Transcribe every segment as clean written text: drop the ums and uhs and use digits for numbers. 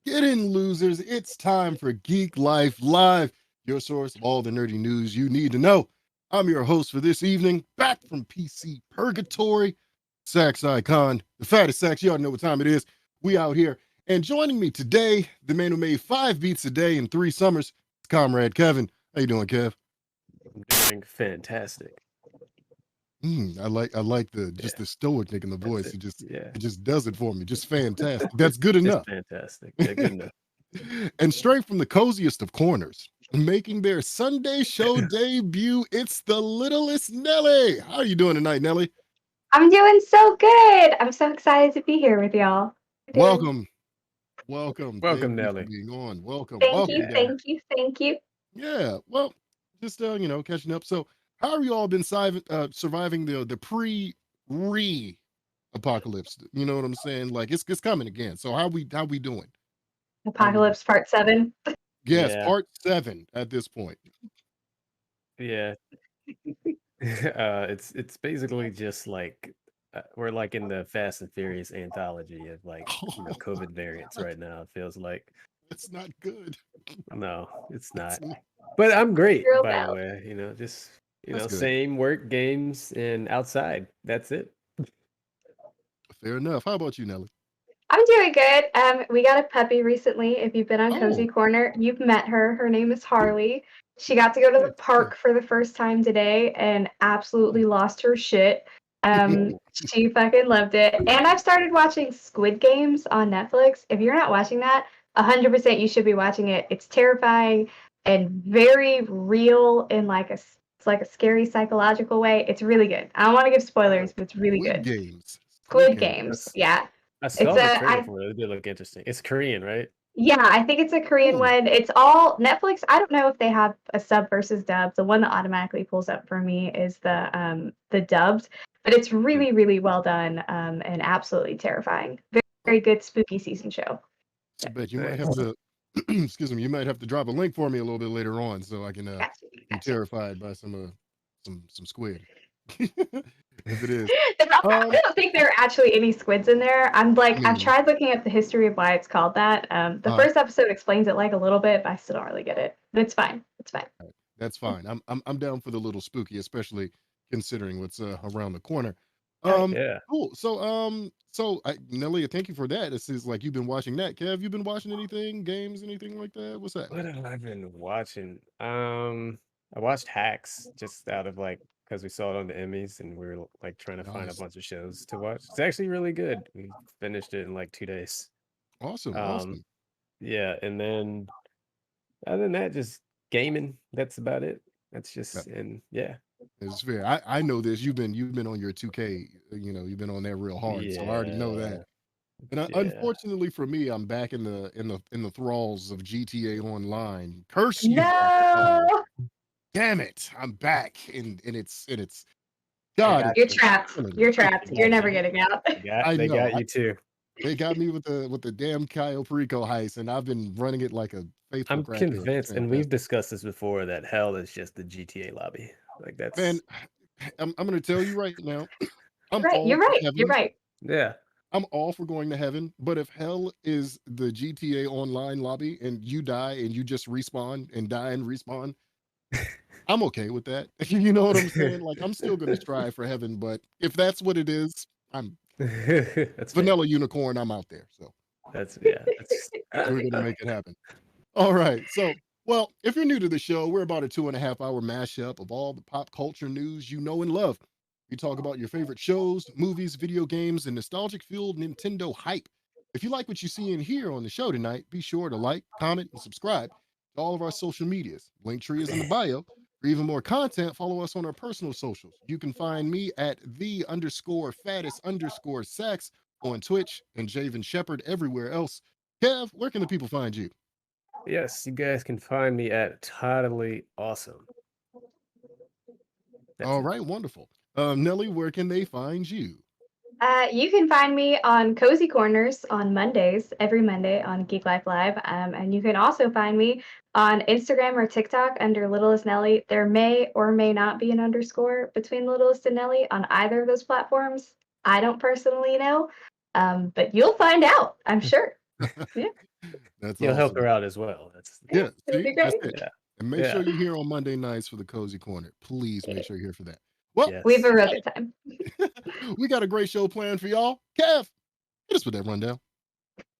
Get in, losers. It's time for Geek Life Live, your source of all the nerdy news you need to know. I'm your host for this evening, back from PC Purgatory, Sax Icon, the fattest Sax. You all know what time it is. We out here. And joining me today, the man who made 5 beats a day in 3 summers, Comrade Kevin. How you doing, Kev? I'm doing fantastic. I like the the stoic nick in the voice. It. It just does it for me. Just fantastic. That's good enough. Fantastic. Yeah, good enough. And straight from the coziest of corners, making their Sunday show debut, it's the littlest Nelly. How are you doing tonight, Nelly? I'm doing so good. I'm so excited to be here with y'all. Welcome. Welcome, Thank you Nelly. for being on. Welcome. Thank you. Yeah. Well, just catching up. So, how have you all been surviving the pre apocalypse? You know what I'm saying? Like it's coming again. So how we doing? Apocalypse Part 7. Yes, Yeah. Part 7 at this point. Yeah. It's basically just like we're like in the Fast and Furious anthology of like COVID variants right now. It feels like It's not good. no, it's not. But I'm great, Real by bad. the way. Just That's good. same work, games, and outside. That's it. Fair enough. How about you, Nelly? I'm doing good. We got a puppy recently. If you've been on Cozy Oh. Corner, you've met her. Her name is Harley. She got to go to the park for the first time today and absolutely lost her shit. She fucking loved it. And I've started watching Squid Games on Netflix. If you're not watching that, 100% you should be watching it. It's terrifying and very real in like a scary psychological way. It's really good. I don't want to give spoilers, but it's really Squid good. Games. Squid Games. Yeah. I saw It's the trailer for it. It did look interesting. It's Korean, right? Yeah, I think it's a Korean one. It's all Netflix. I don't know if they have a sub versus dub. The one that automatically pulls up for me is the dubbed, but it's really, really well done and absolutely terrifying. Very, very good spooky season show. I bet you might have to excuse me, you might have to drop a link for me a little bit later on so I can be terrified by some squid. If it is. I don't think there are actually any squids in there. I've tried looking up the history of why it's called that. The first episode explains it like a little bit, but I still don't really get it. But it's fine. It's fine. That's fine. I'm down for the little spooky, especially considering what's around the corner. Yeah. Cool. So Nelly, thank you for that. It seems like you've been watching that. Kev, you been watching anything, games, anything like that? What's that? What have I been watching? I watched Hacks just out of like because we saw it on the Emmys and we were like trying to find a bunch of shows to watch. It's actually really good. We finished it in like 2 days. Awesome. Yeah, and then other than that, just gaming. That's about it. That's just and yeah. It's fair. I know this. You've been on your 2K. You've been on there real hard. So I already know that. And unfortunately for me, I'm back in the thralls of GTA Online. Curse you! No! Damn it! I'm back, and it's God. You're trapped. You're trapped. You're never getting out. They got you too. They got me with the damn Cayo Perico heist, and I've been running it like a faithful. I'm convinced, and we've discussed this before, that hell is just the GTA lobby. Like that's. Man, I'm going to tell you right now. You're right. Yeah. I'm all for going to heaven, but if hell is the GTA Online lobby and you die and you just respawn and die and respawn, I'm okay with that. You know what I'm saying? Like, I'm still going to strive for heaven, but if that's what it is, I'm that's vanilla unicorn. I'm out there. So we're going to make it happen. All right. So, well, if you're new to the show, we're about a 2.5-hour mashup of all the pop culture news you know and love. We talk about your favorite shows, movies, video games, and nostalgic-fueled Nintendo hype. If you like what you see and hear on the show tonight, be sure to like, comment, and subscribe to all of our social medias. LinkTree is in the bio. For even more content, follow us on our personal socials. You can find me at _fattest_Sax on Twitch and Javen Shepherd everywhere else. Kev, where can the people find you? Yes, you guys can find me at Totally Awesome. All right, wonderful. Nelly, where can they find you? You can find me on Cozy Corners on Mondays, every Monday on Geek Life Live. And you can also find me on Instagram or TikTok under Littlest Nelly. There may or may not be an underscore between Littlest and Nelly on either of those platforms. I don't personally know. But you'll find out, I'm sure. Yeah. That's You'll help awesome. her out as well. That's Yeah, It'll see, be that's great. it. yeah. And make sure you're here on Monday nights for the Cozy Corner. Please make sure you're here for that. Well, We have Yes. a real good time. we got a great show planned for y'all. Kev, hit us with that rundown.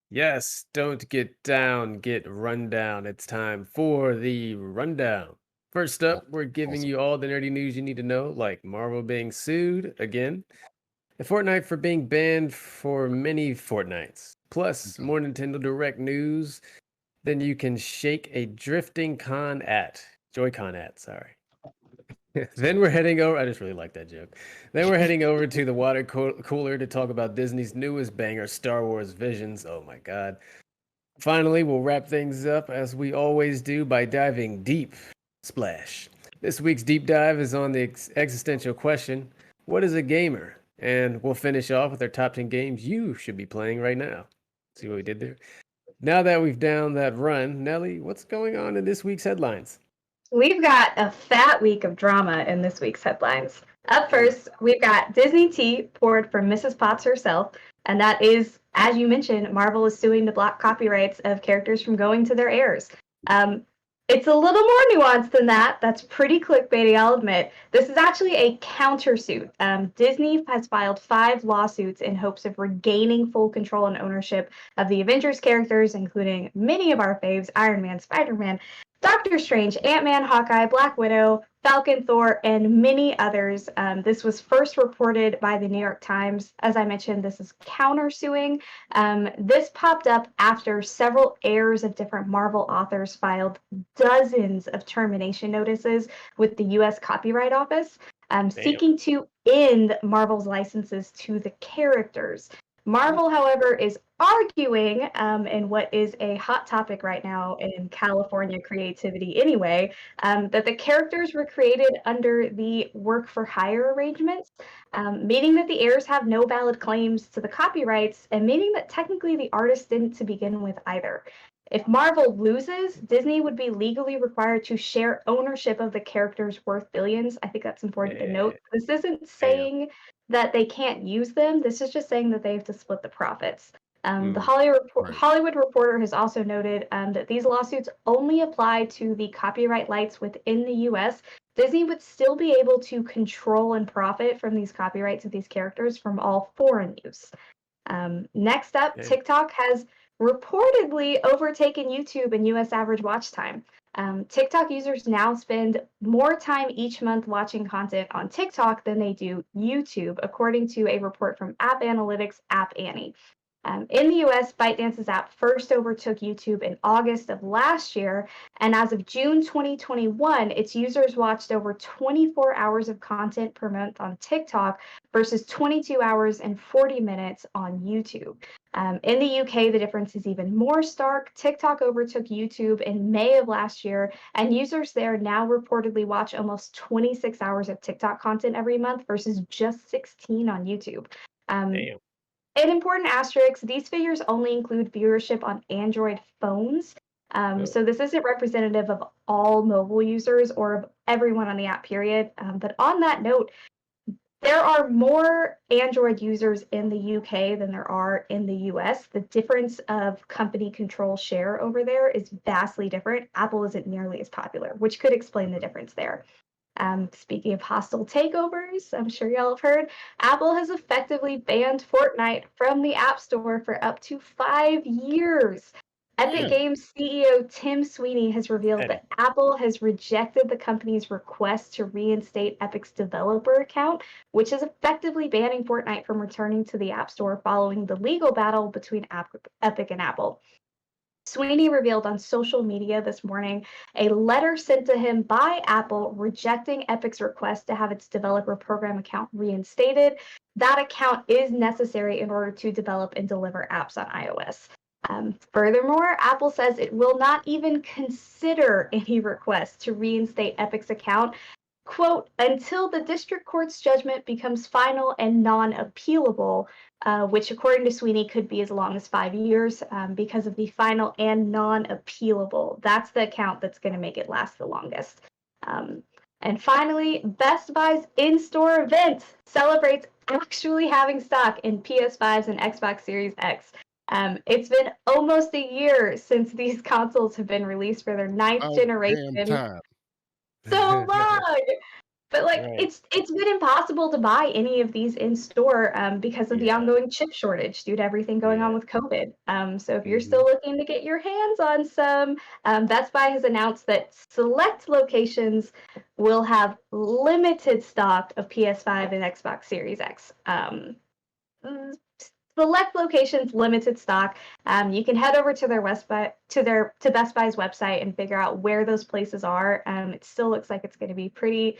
Yes. Don't get down, get run down. It's time for the rundown. First up, we're giving Awesome. you all the nerdy news you need to know, like Marvel being sued again, and Fortnite for being banned for many fortnights. Plus, Okay. more Nintendo Direct news than you can shake a drifting Joy-Con at, sorry. Then we're heading over. I just really like that joke. Then we're heading over to the water cooler to talk about Disney's newest banger, Star Wars Visions. Oh my God. Finally, we'll wrap things up as we always do by diving deep. Splash. This week's deep dive is on the existential question, what is a gamer? And we'll finish off with our top 10 games you should be playing right now. See what we did there? Now that we've down that run, Nelly, what's going on in this week's headlines? We've got a fat week of drama in this week's headlines. Up first, we've got Disney tea poured from Mrs. Potts herself, and that is, as you mentioned, Marvel is suing to block copyrights of characters from going to their heirs. It's a little more nuanced than that. That's pretty clickbaity, I'll admit. This is actually a countersuit. Disney has filed 5 lawsuits in hopes of regaining full control and ownership of the Avengers characters, including many of our faves, Iron Man, Spider-Man, Doctor Strange, Ant-Man, Hawkeye, Black Widow, Falcon, Thor, and many others. This was first reported by the New York Times. As I mentioned, this is countersuing. This popped up after several heirs of different Marvel authors filed dozens of termination notices with the U.S. Copyright Office, seeking to end Marvel's licenses to the characters. Marvel, however, is arguing, in what is a hot topic right now in California creativity anyway, that the characters were created under the work for hire arrangements, meaning that the heirs have no valid claims to the copyrights, and meaning that technically the artist didn't to begin with either. If Marvel loses, Disney would be legally required to share ownership of the characters worth billions. I think that's important to note. This isn't saying that they can't use them. This is just saying that they have to split the profits. The Hollywood Reporter has also noted that these lawsuits only apply to the copyright rights within the U.S. Disney would still be able to control and profit from these copyrights of these characters from all foreign use. Next up, TikTok has reportedly overtaken YouTube in U.S. average watch time. TikTok users now spend more time each month watching content on TikTok than they do YouTube, according to a report from App Analytics App Annie. In the US, ByteDance's app first overtook YouTube in August of last year, and as of June 2021, its users watched over 24 hours of content per month on TikTok versus 22 hours and 40 minutes on YouTube. In the UK, the difference is even more stark. TikTok overtook YouTube in May of last year, and users there now reportedly watch almost 26 hours of TikTok content every month versus just 16 on YouTube. An important asterisk, these figures only include viewership on Android phones. So this isn't representative of all mobile users or of everyone on the app, period. But on that note, there are more Android users in the UK than there are in the US. The difference of company control share over there is vastly different. Apple isn't nearly as popular, which could explain the difference there. Speaking of hostile takeovers, I'm sure y'all have heard, Apple has effectively banned Fortnite from the App Store for up to 5 years. Epic Games CEO Tim Sweeney has revealed that Apple has rejected the company's request to reinstate Epic's developer account, which is effectively banning Fortnite from returning to the App Store following the legal battle between Epic and Apple. Sweeney revealed on social media this morning a letter sent to him by Apple rejecting Epic's request to have its developer program account reinstated. That account is necessary in order to develop and deliver apps on iOS. Furthermore, Apple says it will not even consider any request to reinstate Epic's account, quote, until the district court's judgment becomes final and non-appealable, which according to Sweeney could be as long as 5 years because of the final and non-appealable. That's the account that's going to make it last the longest. And finally, Best Buy's in-store event celebrates actually having stock in PS5s and Xbox Series X. It's been almost a year since these consoles have been released for their ninth About damn generation. time. So long. But like Right. it's been impossible to buy any of these in store because of the Yeah. ongoing chip shortage due to everything going on Yeah. with COVID. So if you're hmm still looking to get your hands on some, Best Buy has announced that select locations will have limited stock of PS5 and Xbox Series X. Mm, Select locations, limited stock. You can head over to their to Best Buy's website and figure out where those places are. It still looks like it's going to be pretty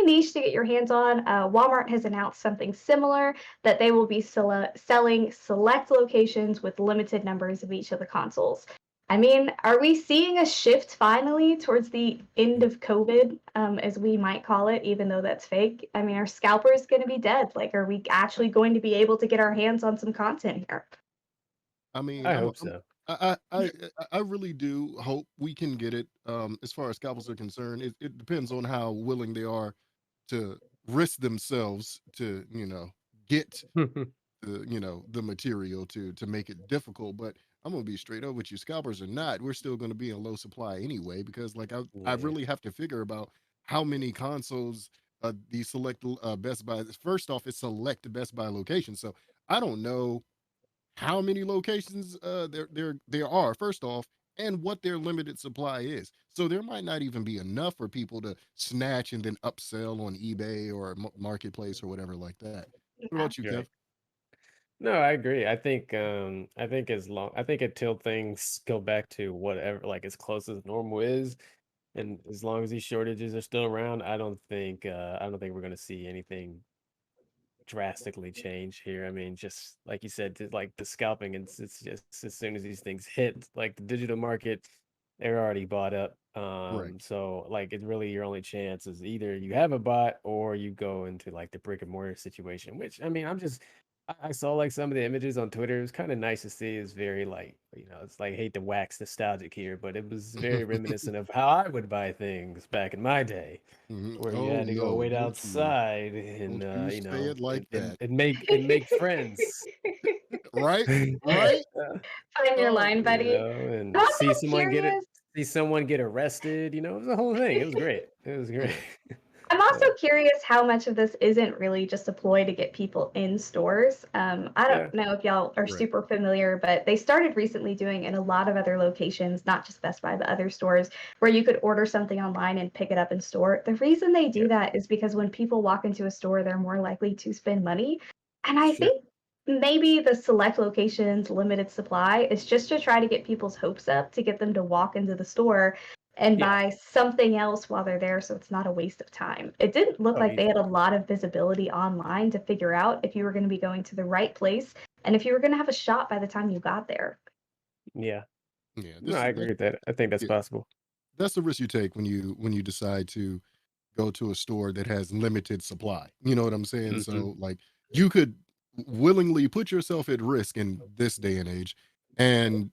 niche to get your hands on. Walmart has announced something similar, that they will be selling select locations with limited numbers of each of the consoles. I mean, are we seeing a shift finally towards the end of COVID, as we might call it, even though that's fake? I mean, are scalpers going to be dead? Like, are we actually going to be able to get our hands on some content here? I mean, I hope so. I really do hope we can get it. As far as scalpels are concerned, it depends on how willing they are to risk themselves to, get the material to make it difficult. But I'm gonna be straight up with you. Scalpers or not, we're still gonna be in low supply anyway, because like I Yeah. really have to figure about how many consoles the select Best Buy. First off, it's select Best Buy locations. So I don't know how many locations there are, first off, and what their limited supply is. So there might not even be enough for people to snatch and then upsell on eBay or marketplace or whatever like that. What Yeah. about you, Kev? Right. No, I agree. I think I think until things go back to whatever like as close as normal is, and as long as these shortages are still around, I don't think we're gonna see anything drastically change here. I mean, just like you said, like the scalping, it's just as soon as these things hit, like the digital market, they're already bought up. Right. So like it's really your only chance is either you have a bot or you go into like the brick and mortar situation. Which I mean, I saw like some of the images on Twitter. It was kind of nice to see. It's very like it's like hate to wax nostalgic here, but it was very reminiscent of how I would buy things back in my day where you Oh had to go no, wait outside and don't you say it like that. and make friends. Right? Right? Find your Oh, line, buddy. And I'm also curious. see someone get arrested, it was a whole thing. It was great. It was great. yeah. I'm also So, curious how much of this isn't really just a ploy to get people in stores. I yeah. don't know if y'all are Right. super familiar, but they started recently doing in a lot of other locations, not just Best Buy, but other stores, where you could order something online and pick it up in store. The reason they do Yeah. that is because when people walk into a store, they're more likely to spend money. And I Sure. think maybe the select locations limited supply is just to try to get people's hopes up to get them to walk into the store and Yeah. buy something else while they're there, so it's not a waste of time. It didn't look Oh, like they had a easily. lot of visibility online to figure out if you were going to be going to the right place and if you were going to have a shot by the time you got there. Yeah. Yeah. No, I agree with that. I think that's Yeah, possible. that's the risk you take when you decide to go to a store that has limited supply. You know what I'm saying? hmm So like you could willingly put yourself at risk in this day and age and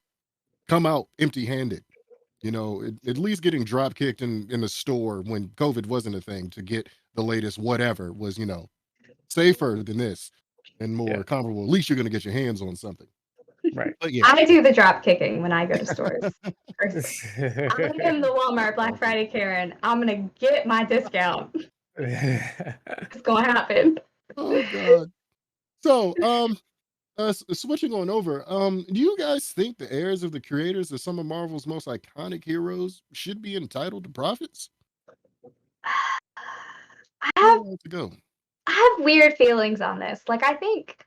come out empty-handed. At least getting drop kicked in the store when COVID wasn't a thing to get the latest whatever was, safer than this and Yeah. more comparable. At least you're gonna get your hands on something. Right. But yeah. I do the drop kicking when I go to stores. I am the Walmart Black Awesome. Friday Karen. I'm going to get my discount. It's going to happen. Oh God. So switching on over, do you guys think the heirs of the creators of some of Marvel's most iconic heroes should be entitled to profits? I Who have wants to go? I have weird feelings on this. Like I think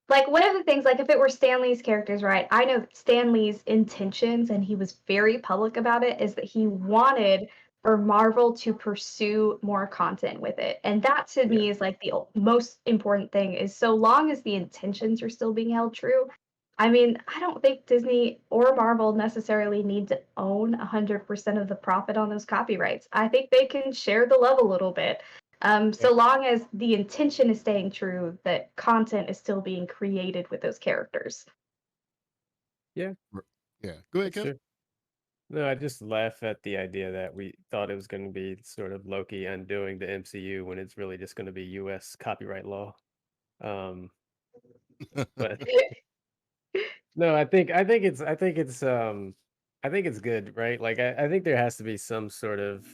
like one of the things, like if it were Stanley's characters, right? I know Stanley's intentions, and he was very public about it, is that he wanted for Marvel to pursue more content with it. And that to Yeah. me is like the most important thing, is so long as the intentions are still being held true. I mean, I don't think Disney or Marvel necessarily need to own 100% of the profit on those copyrights. I think they can share the love a little bit. Yeah. So long as the intention is staying true, that content is still being created with those characters. Yeah. Yeah. Go ahead, That's Kev. true. No, I just laugh at the idea that we thought it was going to be sort of Loki undoing the MCU when it's really just going to be U.S. copyright law. Um, but no, I think it's good, right? Like I think there has to be some sort of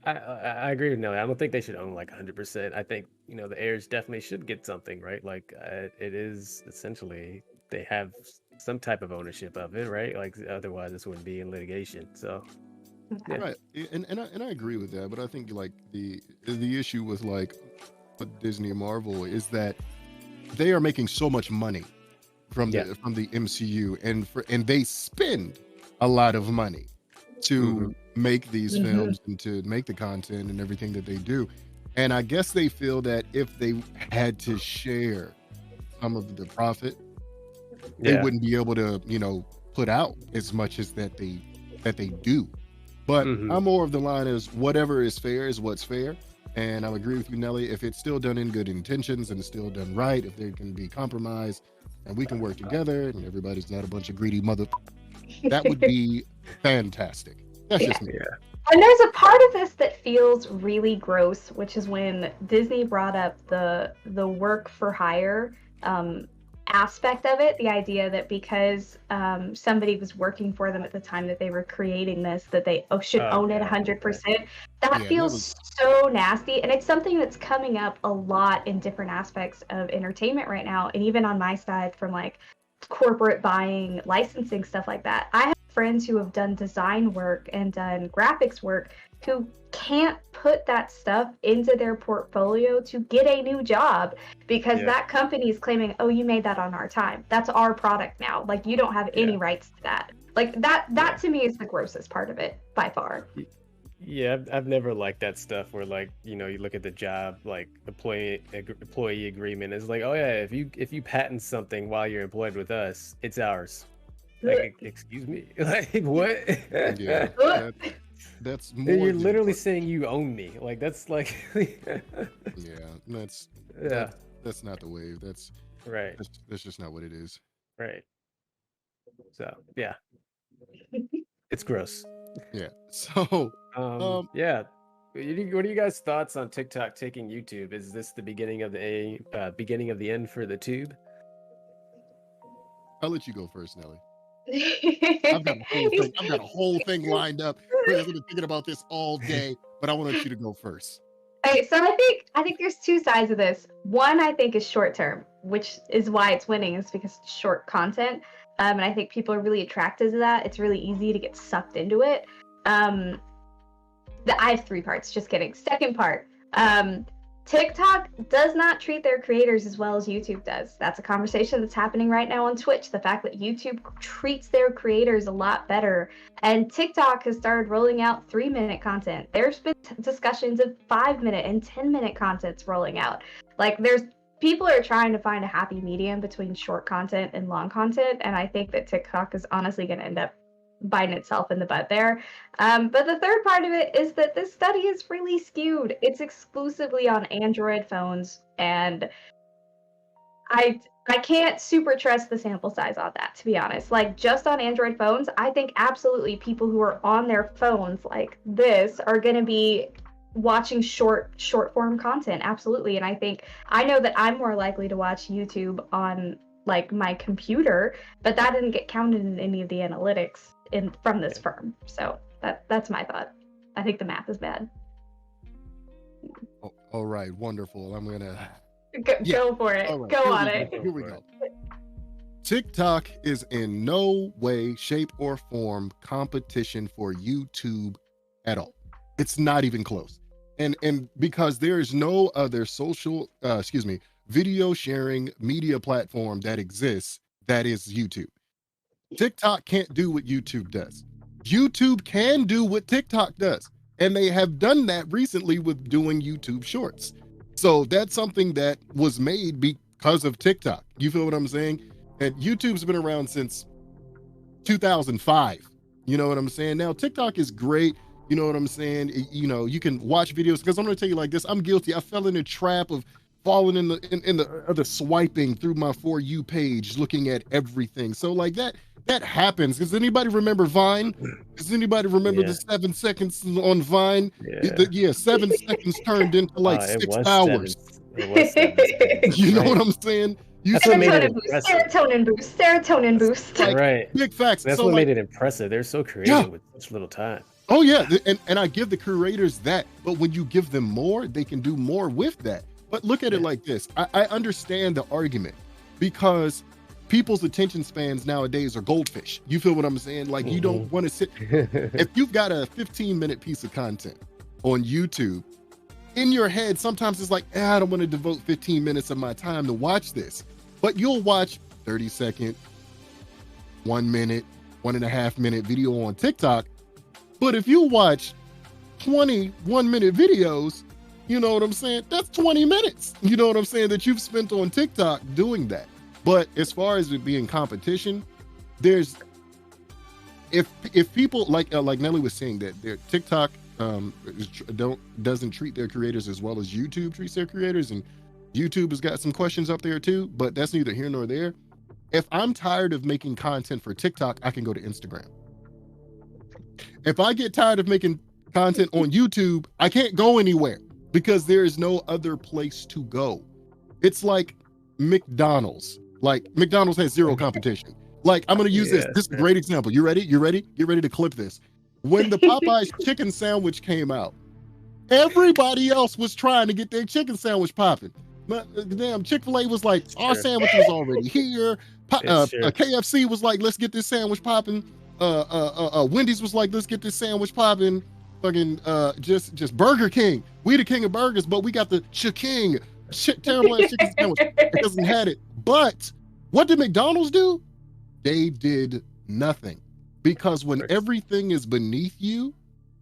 I agree with Nelly. I don't think they should own like 100%. I think, the heirs definitely should get something, right? Like it is essentially they have some type of ownership of it, right? Like otherwise this wouldn't be in litigation. So, yeah. Right, and I agree with that, but I think like the issue with like with Disney and Marvel is that they are making so much money from Yeah. the MCU, and they spend a lot of money to make these films and to make the content and everything that they do. And I guess they feel that if they had to share some of the profit, they Yeah. wouldn't be able to, put out as much as that they do. But I'm more of the line is whatever is fair is what's fair. And I agree with you, Nelly. If it's still done in good intentions and it's still done right, if there can be compromise and we can work together and everybody's not a bunch of greedy that would be fantastic. That's just me. Yeah. And there's a part of this that feels really gross, which is when Disney brought up the work for hire aspect of it, the idea that because somebody was working for them at the time that they were creating this, that they should own it 100%. That feels so nasty, and it's something that's coming up a lot in different aspects of entertainment right now, and even on my side from like corporate buying, licensing, stuff like that. I have friends who have done design work and done graphics work who can't put that stuff into their portfolio to get a new job because that company is claiming, oh, you made that on our time. That's our product now. Like, you don't have any rights to that. Like, that to me is the grossest part of it by far. Yeah, I've never liked that stuff where, like, you look at the job, like employee agreement. It's like, oh yeah, if you patent something while you're employed with us, it's ours. Like, excuse me, like what? Yeah, that's more. You're literally saying you own me. Like that's like. That's not the wave. That's right. That's just not what it is. Right. So yeah, it's gross. Yeah. So. Yeah. What are you guys' thoughts on TikTok taking YouTube? Is this the beginning of the end for the tube? I'll let you go first, Nelly. I've got a whole thing lined up. I've been thinking about this all day, but I want you to go first. Okay, so I think there's two sides of this. One, I think, is short term, which is why it's winning, is because it's short content. And I think people are really attracted to that. It's really easy to get sucked into it. I have three parts, just kidding. Second part, TikTok does not treat their creators as well as YouTube does. That's a conversation that's happening right now on Twitch. The fact that YouTube treats their creators a lot better. And TikTok has started rolling out 3-minute content. There's been discussions of 5-minute and 10-minute contents rolling out. Like, people are trying to find a happy medium between short content and long content. And I think that TikTok is honestly going to end up biting itself in the butt there. But the third part of it is that this study is really skewed. It's exclusively on Android phones, and I can't super trust the sample size on that, to be honest. Like, just on Android phones, I think absolutely people who are on their phones like this are going to be watching short form content, absolutely. And I know that I'm more likely to watch YouTube on like my computer, but that didn't get counted in any of the analytics from this firm. So that's my thought. I think the math is bad. All right, wonderful. I'm gonna go for it. Right, go on it. Here we go. TikTok is in no way, shape, or form competition for YouTube at all. It's not even close. And because there is no other video sharing media platform that exists that is YouTube. TikTok can't do what YouTube does. YouTube can do what TikTok does. And they have done that recently with doing YouTube Shorts. So that's something that was made because of TikTok. You feel what I'm saying? And YouTube's been around since 2005. You know what I'm saying? Now, TikTok is great. You know what I'm saying? You can watch videos, because I'm going to tell you like this. I'm guilty. I fell in a trap of falling in the swiping through my For You page, looking at everything. So like that that happens. Does anybody remember Vine? Does anybody remember the 7 seconds on Vine? Yeah, 7 seconds turned into like it 6 was hours. It was 7 seconds. You know what I'm saying? That's what made it impressive. Serotonin boost. Like, right. Big facts. That's so what like, made it impressive. They're so creative with such little time. Oh yeah, and I give the creators that, but when you give them more, they can do more with that. But look at it like this. I understand the argument because people's attention spans nowadays are goldfish. You feel what I'm saying? Like you don't want to sit. If you've got a 15-minute piece of content on YouTube, in your head, sometimes it's like, I don't want to devote 15 minutes of my time to watch this. But you'll watch 30-second, 1 minute, 1.5 minute video on TikTok. But if you watch 20 1-minute videos, you know what I'm saying? That's 20 minutes. You know what I'm saying? That you've spent on TikTok doing that. But as far as it being competition, there's if people like Nelly was saying that their TikTok doesn't treat their creators as well as YouTube treats their creators, and YouTube has got some questions up there too. But that's neither here nor there. If I'm tired of making content for TikTok, I can go to Instagram. If I get tired of making content on YouTube, I can't go anywhere because there is no other place to go. It's like McDonald's. Like McDonald's has zero competition. Like I'm going to use this. This is a great example. You ready? You ready? Get ready to clip this. When the Popeyes chicken sandwich came out, everybody else was trying to get their chicken sandwich popping. Damn, Chick-fil-A was like, our sandwich was already here. KFC was like, let's get this sandwich popping. Wendy's was like, let's get this sandwich popping. Fucking just Burger King. We the king of burgers, but we got the King. Terrible ass chicken sandwich. It doesn't have it. But what did McDonald's do? They did nothing. Because when everything is beneath you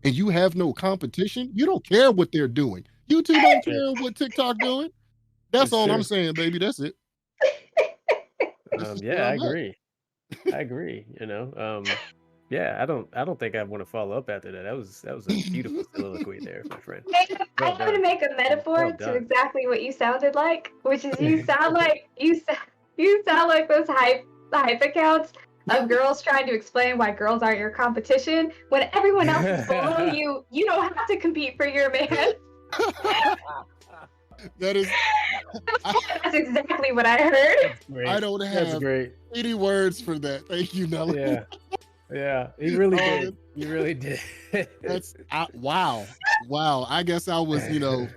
and you have no competition, you don't care what they're doing. YouTube don't care what TikTok doing. That's all I'm saying, baby. That's it. I agree. I agree. You know, I don't think I want to follow up after that. That was a beautiful soliloquy there, my friend. I'm going to make a metaphor to exactly what you sounded like, which is you sound like those hype accounts of girls trying to explain why girls aren't your competition when everyone else is below you. You don't have to compete for your man. That's exactly what I heard. I don't have any words for that. Thank you, Nelly. Yeah, he really did. He really did. Wow. I guess I was, a little,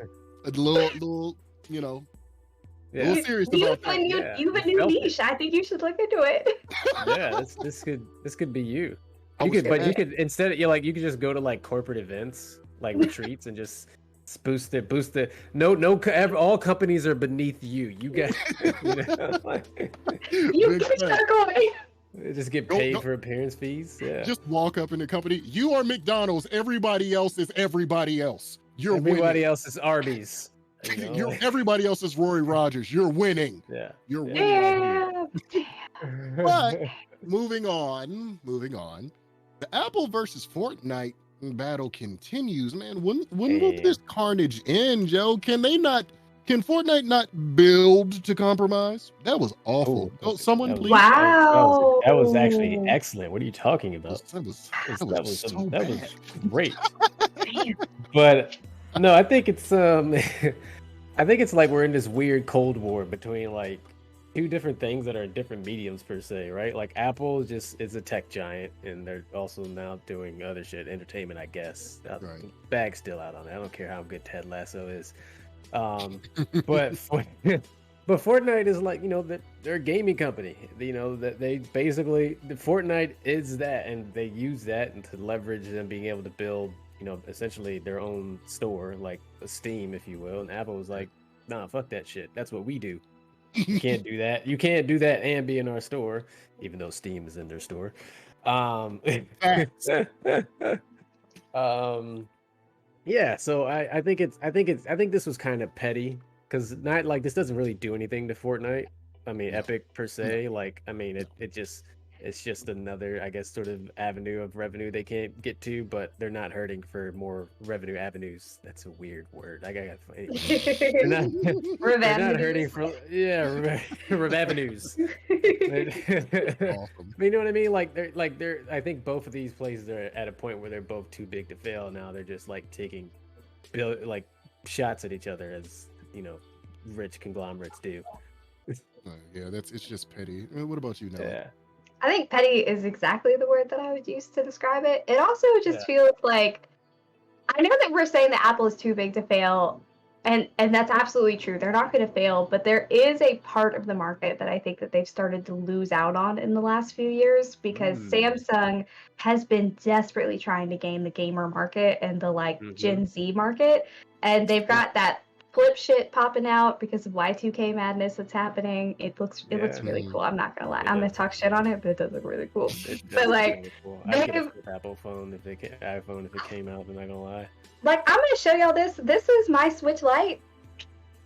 a little serious about that. You have a new niche. I think you should look into it. Yeah, this could be you. You could instead of, you could just go to like corporate events, like retreats, and just boost it. No, all companies are beneath you. You get, just get paid for appearance fees. Yeah. Just walk up in the company. You are McDonald's. Everybody else is everybody else. Everybody winning. Else is Arby's. Everybody else is Rory Rogers. You're winning. Yeah. You're winning. But moving on. The Apple versus Fortnite battle continues, man. When will this carnage end, Joe? Can Fortnite not build to compromise? That was awful. Someone please. Wow. That was actually excellent. What are you talking about? That was great. But no, I think it's like we're in this weird Cold War between like two different things that are different mediums per se, right? Like Apple is a tech giant, and they're also now doing other shit, entertainment, I guess. Right. Bag's still out on it. I don't care how good Ted Lasso is. But Fortnite is like, they're a gaming company. That they basically, the Fortnite is that, and they use that and to leverage them being able to build, essentially their own store, like a Steam, if you will. And Apple was like, nah, fuck that shit. That's what we do. You can't do that. You can't do that and be in our store, even though Steam is in their store. Yeah, so I think this was kind of petty because this doesn't really do anything to Fortnite. I mean, Epic per se. Like, I mean, it just it's just another, I guess, sort of avenue of revenue they can't get to, but they're not hurting for more revenue avenues. That's a weird word. I got they're not, they're not hurting for rev avenues. Awesome. You know what I mean? Like they're. I think both of these places are at a point where they're both too big to fail. Now they're just like taking, like shots at each other, as you know, rich conglomerates do. Yeah, it's just petty. What about you, Nella? Yeah. I think petty is exactly the word that I would use to describe it. It also just feels like, I know that we're saying that Apple is too big to fail, and that's absolutely true. They're not going to fail, but there is a part of the market that I think that they've started to lose out on in the last few years, because Samsung has been desperately trying to gain the gamer market and the like Gen Z market, and they've got that flip shit popping out because of Y2K madness that's happening. It looks really cool. I'm not gonna lie. I'm gonna talk shit on it, but it does look really cool. But like, really cool. I'd get a flip Apple phone if iPhone if it came out. I'm not gonna lie. Like, I'm gonna show y'all this. This is my Switch Lite.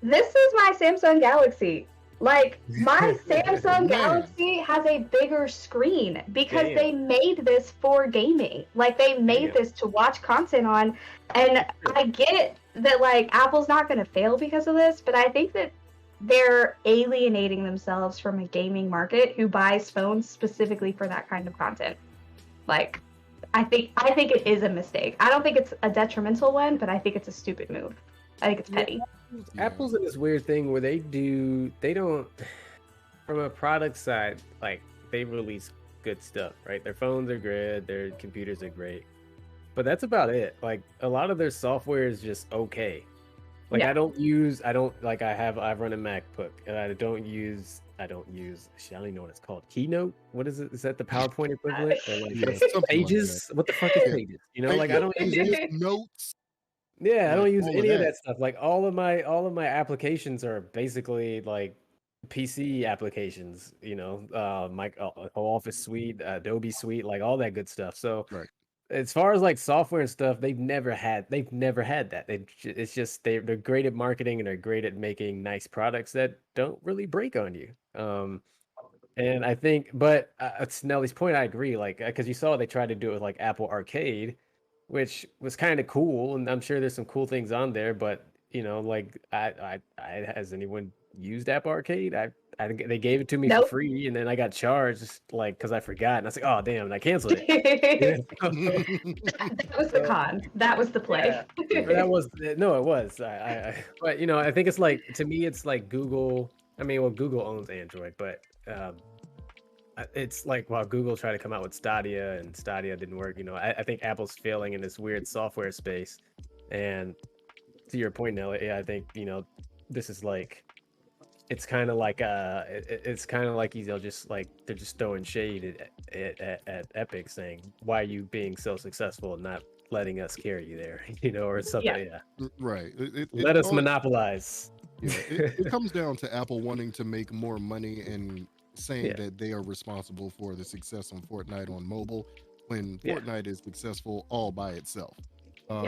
This is my Samsung Galaxy. Like, my Samsung Galaxy has a bigger screen because they made this for gaming. Like, they made this to watch content on. And I get that, like, Apple's not going to fail because of this, but I think that they're alienating themselves from a gaming market who buys phones specifically for that kind of content. Like, I think it is a mistake. I don't think it's a detrimental one, but I think it's a stupid move. I think it's petty. Apple's in this weird thing where they don't, from a product side, like, they release good stuff, right? Their phones are good, their computers are great, but that's about it. Like, a lot of their software is just okay. Like, I run a MacBook, and I don't use I don't even know what it's called. Keynote? What is it? Is that the PowerPoint equivalent? Or like Pages? What the fuck is Pages? You know, like, I don't use any notes. Yeah, I don't use any of that stuff. Like, all of my applications are basically like PC applications, you know, Office Suite, Adobe Suite, like all that good stuff. So as far as like software and stuff, they've never had that. It's just they're great at marketing and they're great at making nice products that don't really break on you. And I think, but to Nelly's point, I agree. Like, because you saw they tried to do it with like Apple Arcade, which was kind of cool, and I'm sure there's some cool things on there. But you know, like, has anyone used Apple Arcade? I think they gave it to me for free, and then I got charged, like, because I forgot, and I was like, oh damn, and I canceled it. That was the con. That was the play. Yeah. It was. But you know, I think it's like, to me, it's like Google. I mean, well, Google owns Android, but it's like, while Google tried to come out with Stadia and Stadia didn't work, you know, I think Apple's failing in this weird software space. And to your point, Nelly, I think, you know, this is like, it's kind of like you know, just like they're just throwing shade at Epic, saying, why are you being so successful and not letting us carry you there, you know, or something. Right. Let us monopolize. Yeah, it comes down to Apple wanting to make more money and saying that they are responsible for the success on Fortnite on mobile, when Fortnite is successful all by itself. So,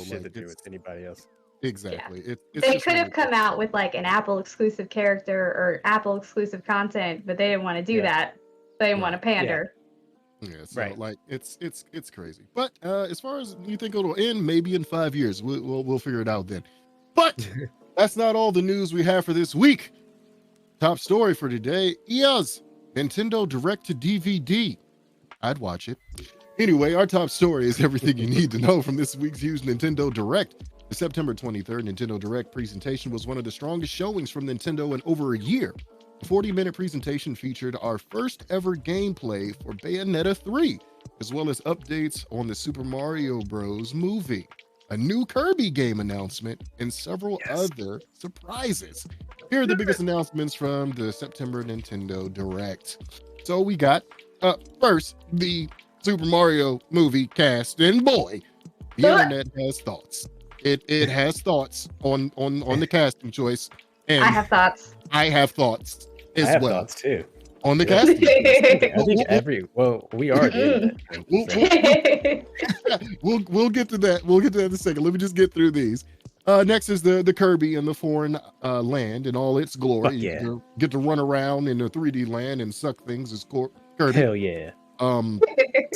shit to do with anybody else. Exactly. Yeah. They could have come out with like an Apple exclusive character or Apple exclusive content, but they didn't want to do that. They didn't want to pander. Yeah, so like it's crazy. But as far as you think it'll end, maybe in 5 years, we'll figure it out then. But that's not all the news we have for this week. Top story for today is Nintendo Direct to DVD. I'd watch it. Anyway, our top story is everything you need to know from this week's used Nintendo Direct. The September 23rd Nintendo Direct presentation was one of the strongest showings from Nintendo in over a year. The 40-minute presentation featured our first ever gameplay for Bayonetta 3, as well as updates on the Super Mario Bros. Movie, a new Kirby game announcement, and several other surprises. Here are the biggest announcements from the September Nintendo Direct. So we got, first, the Super Mario movie cast, and boy, the internet has thoughts. It has thoughts on the casting choice. And I have thoughts. I have thoughts as I have well. Thoughts too. On the casting. We are doing we'll get to that. We'll get to that in a second. Let me just get through these. Next is the Kirby and the foreign land in all its glory. Fuck yeah. You get to run around in a 3D land and suck things as Kirby. Hell yeah. No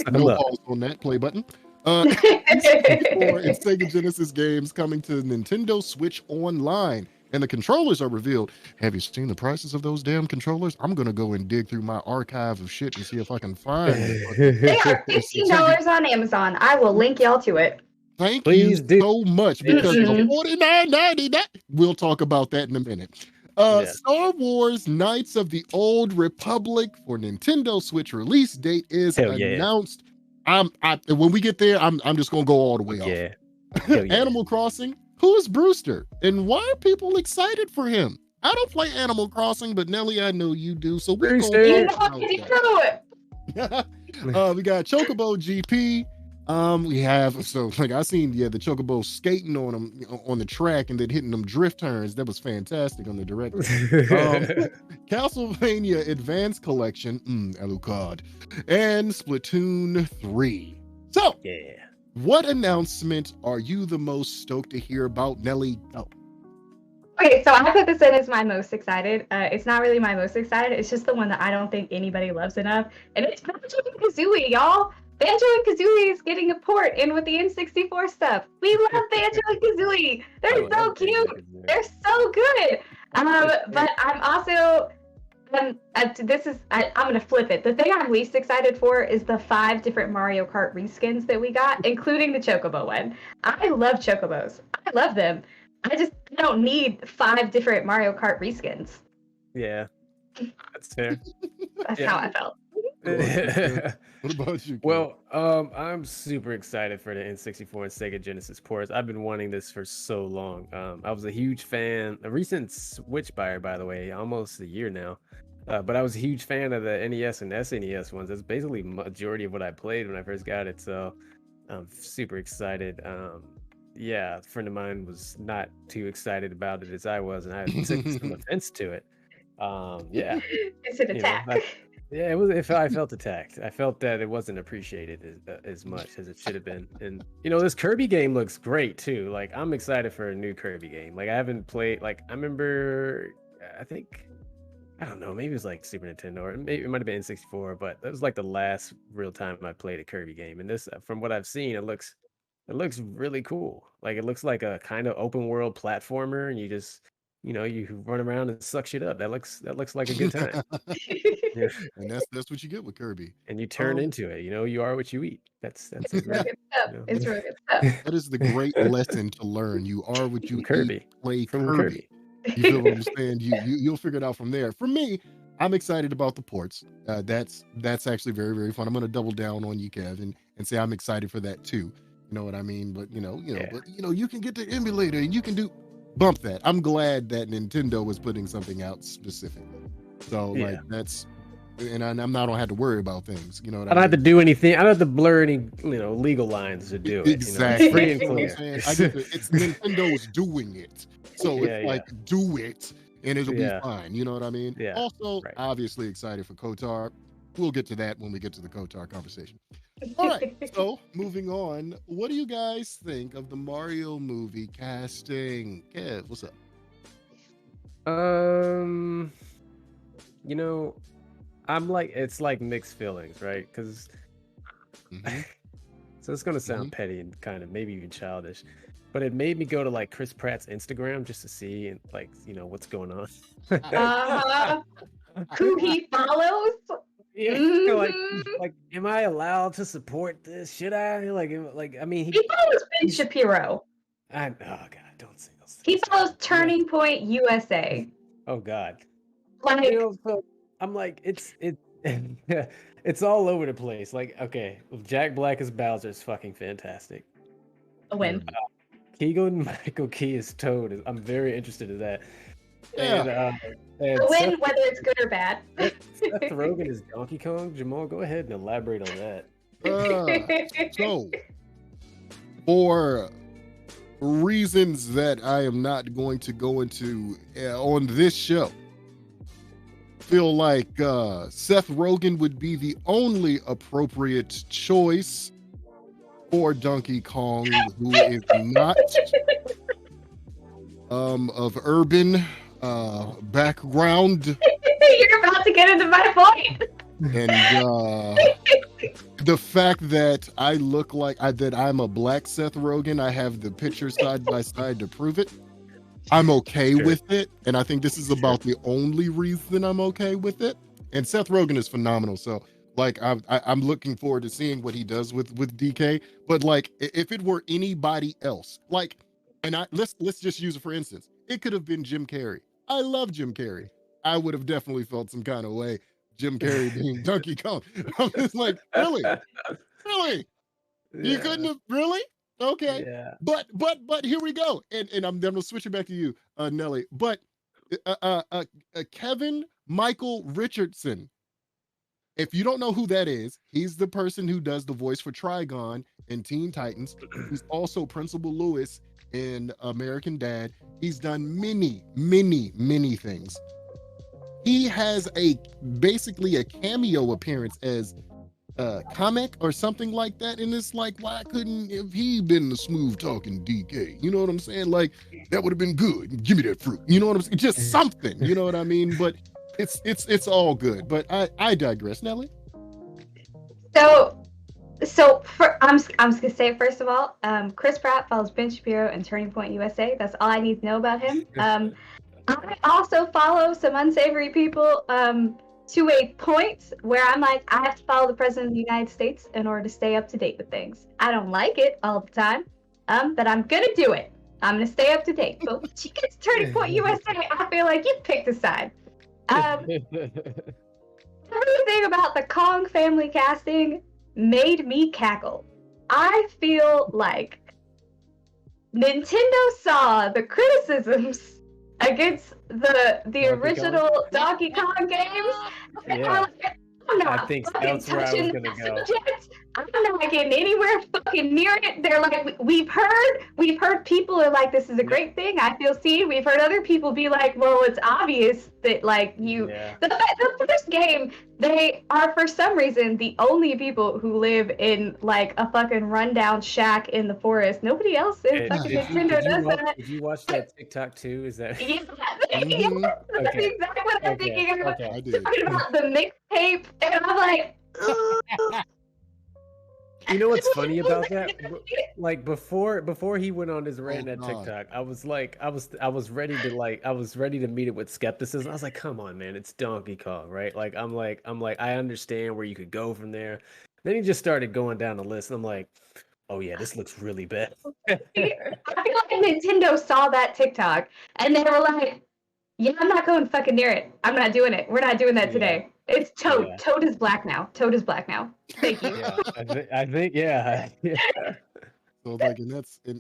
pause on that play button. N64 and Sega Genesis games coming to Nintendo Switch Online. And the controllers are revealed. Have you seen the prices of those damn controllers? I'm going to go and dig through my archive of shit and see if I can find it. They are $15 on Amazon. I will link y'all to it. Thank you so much, because the $49.99, we'll talk about that in a minute. Star Wars Knights of the Old Republic for Nintendo Switch release date is announced. When we get there, I'm just gonna go all the way off. Animal Crossing. Who is Brewster, and why are people excited for him? I don't play Animal Crossing, but Nelly, I know you do. So we're going we got Chocobo GP. We have I seen the Chocobo skating on them on the track and then hitting them drift turns. That was fantastic on the direct. Castlevania Advanced Collection, Alucard, and Splatoon 3. So what announcement are you the most stoked to hear about, Nelly? Okay, so I put this in as my most excited. It's not really my most excited. It's just the one that I don't think anybody loves enough, and it's Banjo-Kazooie, y'all. Banjo and Kazooie is getting a port in with the N64 stuff. We love Banjo and Kazooie. They're so cute. They're so good. But I'm also, I'm gonna flip it. The thing I'm least excited for is the 5 different Mario Kart reskins that we got, including the Chocobo one. I love Chocobos. I love them. I just don't need 5 different Mario Kart reskins. Yeah, that's fair. That's how I felt. What about you? Well, I'm super excited for the N64 and Sega Genesis ports. I've been wanting this for so long. I was a huge fan, a recent Switch buyer, by the way, almost a year now. But I was a huge fan of the NES and SNES ones. That's basically majority of what I played when I first got it. So I'm super excited. A friend of mine was not too excited about it as I was, and I took some offense to it. It's an attack. Yeah, it was. I felt attacked. I felt that it wasn't appreciated as much as it should have been. And this Kirby game looks great too. Like, I'm excited for a new Kirby game. Like, I haven't played. Like, I remember. I don't know. Maybe it was like Super Nintendo, or maybe it might have been N64. But that was like the last real time I played a Kirby game. And this, from what I've seen, it looks really cool. Like, it looks like a kind of open world platformer, and you just. You run around and suck shit up. That looks like a good time. Yeah. And that's what you get with Kirby. And you turn into it. You are what you eat. That's It's really good stuff. It's really good stuff. That is the great lesson to learn. You are what you Kirby. eat. Play From Kirby. You feel what I'm saying? You'll figure it out from there. For me, I'm excited about the ports. That's actually very, very fun. I'm gonna double down on you, Kev, and say I'm excited for that too. You know what I mean? But you can get the emulator and you can bump that. I'm glad that Nintendo was putting something out specifically. So that's, and I don't have to worry about things. You know what I don't have to do anything. I don't have to blur any legal lines to do it. Exactly. Free and clear. It's Nintendo's doing it. So it's do it and it'll be fine. You know what I mean? Yeah. Also, obviously excited for KOTOR. We'll get to that when we get to the KOTOR conversation. All right, so moving on, what do you guys think of the Mario movie casting? Kev, what's up? I'm like, it's like mixed feelings, right? Because so it's gonna sound petty and kind of maybe even childish, but it made me go to like Chris Pratt's Instagram just to see and what's going on. Who he follows? Yeah, like, am I allowed to support this? Should I? I mean, he follows Ben Shapiro. Oh God, don't say those things. He follows Turning Point USA. Oh God. So I'm like, it's all over the place. Like, okay, Jack Black as Bowser is fucking fantastic. A win. Keegan-Michael Key as Toad. I'm very interested in that. Yeah. And win, whether it's good or bad. Seth Rogen is Donkey Kong. Jamal, go ahead and elaborate on that. So, for reasons that I am not going to go into on this show, feel like Seth Rogen would be the only appropriate choice for Donkey Kong, who is not of urban background. You're about to get into my point. And the fact that I look like that I'm a black Seth Rogen, I have the picture side by side to prove it. I'm okay with it, and I think this is about the only reason I'm okay with it. And Seth Rogen is phenomenal, so like I'm looking forward to seeing what he does with DK. But like, if it were anybody else, like, and let's just use it for instance, it could have been Jim Carrey. I love Jim Carrey. I would have definitely felt some kind of way. Jim Carrey being Donkey Kong. I'm just like, really? You couldn't have really? Okay. Yeah. But here we go. And I'm gonna switch it back to you, Nelly. But Kevin Michael Richardson. If you don't know who that is, he's the person who does the voice for Trigon in Teen Titans. He's also Principal Lewis in American Dad. He's done many, many, many things. He has basically a cameo appearance as comic or something like that, and it's like, why couldn't if he been the smooth talking DK? You know what I'm saying? Like, that would have been good. Give me that fruit. You know what I'm saying? Just something. You know what I mean? But it's all good. But I digress, Nelly. So I'm just gonna say, first of all, Chris Pratt follows Ben Shapiro and Turning Point USA. That's all I need to know about him. I also follow some unsavory people to a point where I'm like, I have to follow the President of the United States in order to stay up to date with things. I don't like it all the time, but I'm gonna do it. I'm gonna stay up to date. But when she gets Turning Point USA, I feel like you picked a side. Everything about the Kong family casting made me cackle. I feel like Nintendo saw the criticisms against the original Donkey Kong games. Yeah. I'm not I think that's where I was gonna go. I'm not getting anywhere fucking near it. They're like, we've heard people are like, this is a great thing. I feel seen. We've heard other people be like, well, it's obvious that like you. Yeah. The first game, they are for some reason the only people who live in like a fucking rundown shack in the forest. Nobody else in fucking Nintendo does that. Did you watch that TikTok too? Is that? Yeah, that's exactly what I'm thinking about. Talking about the mixtape, and I'm like. You know what's funny about that? Like before he went on his rant at TikTok, I was ready to meet it with skepticism. I was like, come on, man, it's Donkey Kong, right? Like I'm like, I understand where you could go from there. Then he just started going down the list, and I'm like, oh yeah, this looks really bad. I feel like Nintendo saw that TikTok and they were like, yeah, I'm not going fucking near it. I'm not doing it. We're not doing that today. It's Toad. Yeah. Toad is black now. Thank you. Yeah, I think, yeah. So like,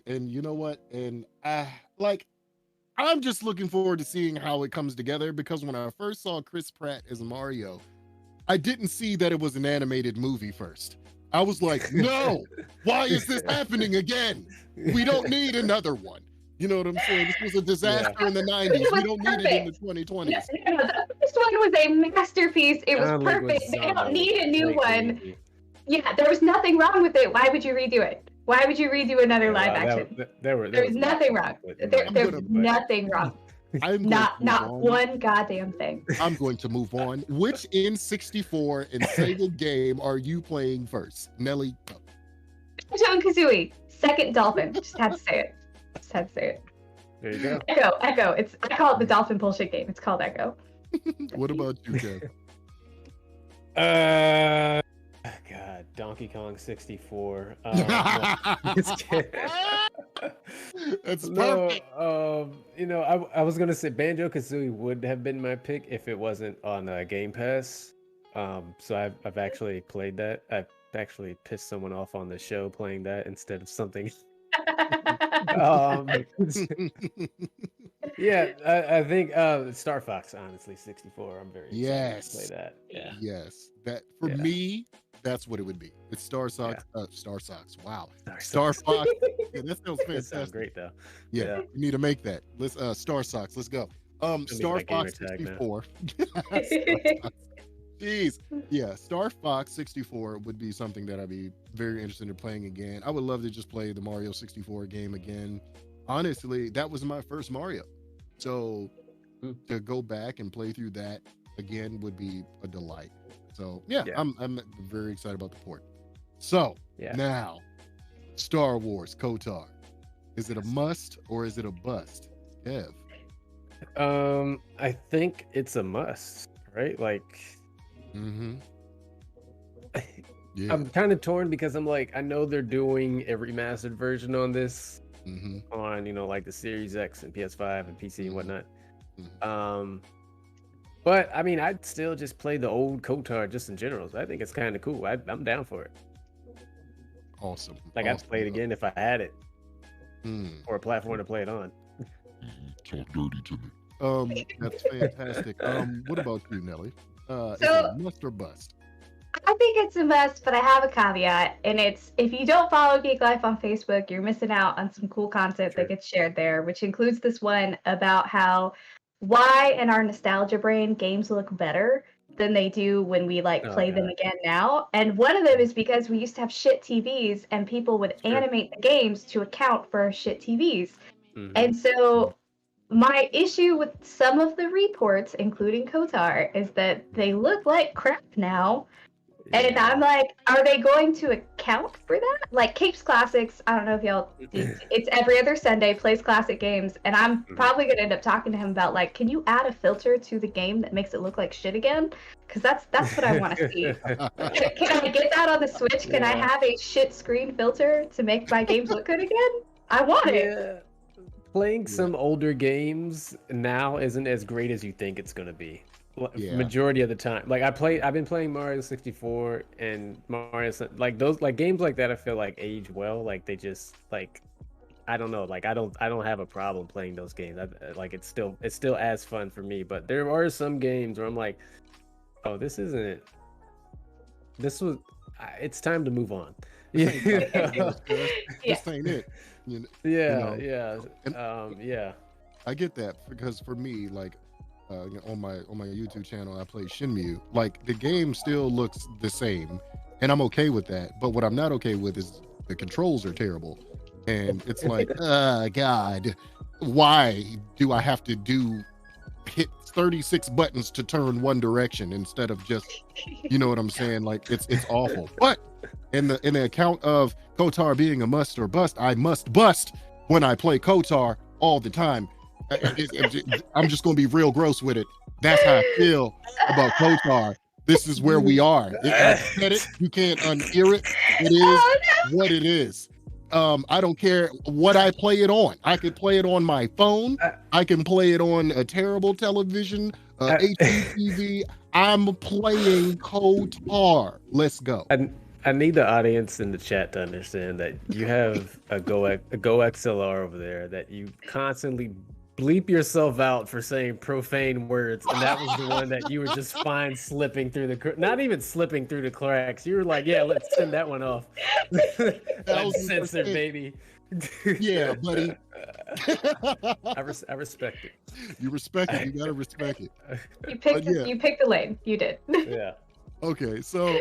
and you know what? And I'm just looking forward to seeing how it comes together, because when I first saw Chris Pratt as Mario, I didn't see that it was an animated movie first. I was like, no, why is this happening again? We don't need another one. You know what I'm saying? This was a disaster in the 90s. We don't need it in the 2020s. No, this one was a masterpiece. It was perfect. They don't need a new one. Yeah, there was nothing wrong with it. Why would you redo it? Why would you redo another live action? There was nothing wrong. There's nothing wrong. Not one goddamn thing. I'm going to move on. Which N64 and Sega game are you playing first? Nelly, go. Banjo-Kazooie. Second Dolphin. Just had to say it. There you go. Echo. I call it the dolphin bullshit game. It's called Echo. What about you, Kev? God, Donkey Kong 64. That's perfect. I was gonna say Banjo-Kazooie would have been my pick if it wasn't on Game Pass. So I've actually played that. I've actually pissed someone off on the show playing that instead of something. Yeah, I think Star Fox, honestly, 64. I'm very excited to play that. Yeah. Yes. That for me, that's what it would be. It's Star Fox. Star Fox. Wow. Star Fox. Yeah, that sounds fantastic. That sounds great though. Yeah. We need to make that. Let's Star Fox. Let's go. Star Fox 64. Jeez. Yeah, Star Fox 64 would be something that I'd be very interested in playing again. I would love to just play the Mario 64 game again. honestly, that was my first Mario. So to go back and play through that again would be a delight. So yeah, I'm very excited about the port. So now, Star Wars KOTOR. Is it a must or is it a bust? Kev. I think it's a must, right? Like, I'm kind of torn because I'm like, I know they're doing a remastered version on this, on like the Series X and PS5 and PC and whatnot. But I mean, I'd still just play the old KOTOR just in general. So I think it's kind of cool. I'm down for it. Awesome. Like I'd play it again if I had it, or a platform to play it on. Talk dirty to me. That's fantastic. What about you, Nelly? Is it a must or bust? I think it's a must, but I have a caveat, and it's if you don't follow Geeklife on Facebook, you're missing out on some cool content that gets shared there, which includes this one about why in our nostalgia brain games look better than they do when we play them again now. And one of them is because we used to have shit TVs, and people would animate the games to account for shit TVs. And so my issue with some of the reports, including KOTOR, is that they look like crap now. And I'm like, are they going to account for that? Like Capes Classics, I don't know if y'all, it's every other Sunday, plays classic games. And I'm probably going to end up talking to him about can you add a filter to the game that makes it look like shit again? Because that's what I want to see. Can I get that on the Switch? Can I have a shit screen filter to make my games look good again? I want it. Playing some older games now isn't as great as you think it's going to be. Majority of the time, I've been playing Mario 64 and Mario, those games like that. I feel like age well. Like they just I don't know. Like I don't have a problem playing those games. It's still as fun for me. But there are some games where I'm like, oh, this isn't. This was. It's time to move on. This ain't it. I get that because for me, on my YouTube channel, I play Shenmue. The game still looks the same, and I'm okay with that. But what I'm not okay with is the controls are terrible, and it's like, God, why do I have to hit 36 buttons to turn one direction instead of just, you know what I'm saying? It's awful. But in the account of KOTOR being a must or bust, I must bust when I play KOTOR all the time. I'm just going to be real gross with it. That's how I feel about KOTOR. This is where we are. I said it. You can't unhear it. It is what it is. I don't care what I play it on. I can play it on my phone. I can play it on a terrible television, HDTV. I'm playing KOTOR. Let's go. I need the audience in the chat to understand that you have a Go XLR over there that you constantly bleep yourself out for saying profane words, and that was the one that you were just fine slipping through not even slipping through the cracks. You were like, yeah, let's send that one off. That's censored, baby. Yeah, buddy. I respect it. You respect it. You gotta respect it. You picked the lane. You did. Yeah. Okay, so,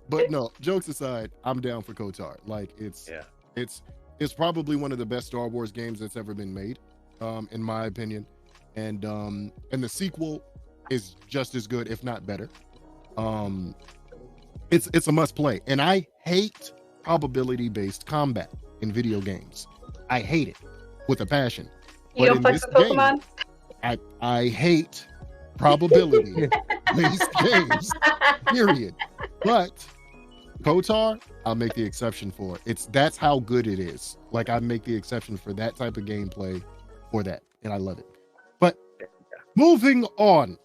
but no, jokes aside, I'm down for KOTOR. It's probably one of the best Star Wars games that's ever been made, in my opinion, and the sequel is just as good, if not better. It's a must play, and I hate probability-based combat in video games. I hate it with a passion. You don't fuck with Pokemon? I hate probability-based games, period. But KOTOR, I'll make the exception for. That's how good it is. I make the exception for that type of gameplay for that, and I love it. But moving on,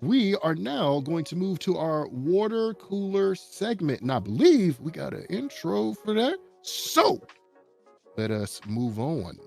we are now going to move to our water cooler segment, and I believe we got an intro for that. So let us move on.